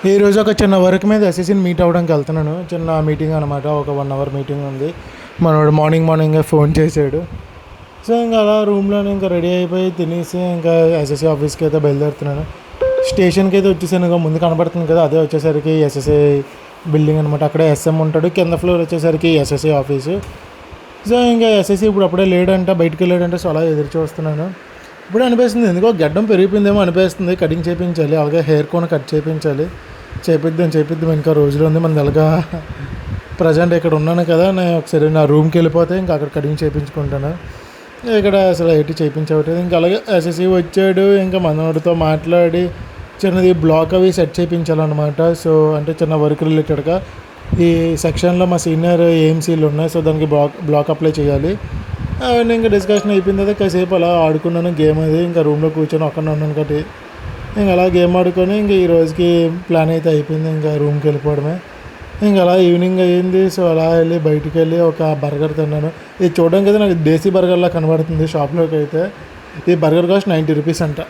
ఈరోజు ఒక చిన్న వర్క్ మీద ఎస్ఎస్సిని మీట్ అవ్వడానికి వెళ్తున్నాను. చిన్న మీటింగ్ అనమాట. ఒక 1 అవర్ మీటింగ్ ఉంది. మనోడు మార్నింగే ఫోన్ చేశాడు. సో ఇంకా అలా రూమ్లోనే ఇంకా రెడీ అయిపోయి తినేసి ఇంకా ఎస్ఎస్సి ఆఫీస్కి అయితే బయలుదేరుతున్నాను. స్టేషన్కి అయితే వచ్చేసాను. ఇంకా ముందు కనబడుతుంది కదా, అదే వచ్చేసరికి ఎస్ఎస్సి బిల్డింగ్ అనమాట. అక్కడ ఎస్ఎం ఉంటాడు. కింద ఫ్లోర్ వచ్చేసరికి ఎస్ఎస్సి ఆఫీసు. సో ఇంకా ఎస్ఎస్సి ఇప్పుడు అప్పుడే లేడంట, బయటికి వెళ్ళాడంటే. సో అలా ఎదురు చూస్తున్నాను. ఇప్పుడు అనిపిస్తుంది ఎందుకో గడ్డం పెరిగిపోయిందేమో అనిపిస్తుంది. కటింగ్ చేయించాలి, అలాగే హెయిర్ కోన్ కట్ చేయించాలి. చేపిద్దాం ఇంకా రోజులు ఉంది. మన ఎలాగా ప్రజెంట్ ఇక్కడ ఉన్నాను కదా, నేను ఒకసారి నా రూమ్కి వెళ్ళిపోతే ఇంకా అక్కడ కటింగ్ చేయించుకుంటాను. ఇక్కడ అసలు ఏంటి చేయించవట్లేదు. ఇంకా అలాగే ఎస్ఎస్సి వచ్చాడు. ఇంకా మనోడితో మాట్లాడి చిన్నది బ్లాక్ అవి సెట్ చేయించాలన్నమాట. సో అంటే చిన్న వర్క్ రిలేటెడ్గా ఈ సెక్షన్లో మా సీనియర్ ఏఎంసీలు ఉన్నాయి. సో దానికి బ్లాక్ అప్లై చేయాలి. అవన్నీ ఇంకా డిస్కషన్ అయిపోయింది కదా, కాసేపు అలా ఆడుకున్నాను గేమ్ అది. ఇంకా రూమ్లో కూర్చొని ఒక్కనే ఉన్నాను కాబట్టి ఇంకా అలా గేమ్ ఆడుకొని ఇంకా ఈ రోజుకి ప్లాన్ అయితే అయిపోయింది. ఇంకా రూమ్కి వెళ్ళిపోవడమే. ఇంకా అలా ఈవినింగ్ అయ్యింది. సో అలా వెళ్ళి బయటికి వెళ్ళి ఒక బర్గర్ తిన్నాను. ఇది చూడడానికి అయితే నాకు దేశీ బర్గర్లా కనబడుతుంది షాప్లోకి అయితే. ఈ బర్గర్ కాస్ట్ 90 రూపీస్ అంట.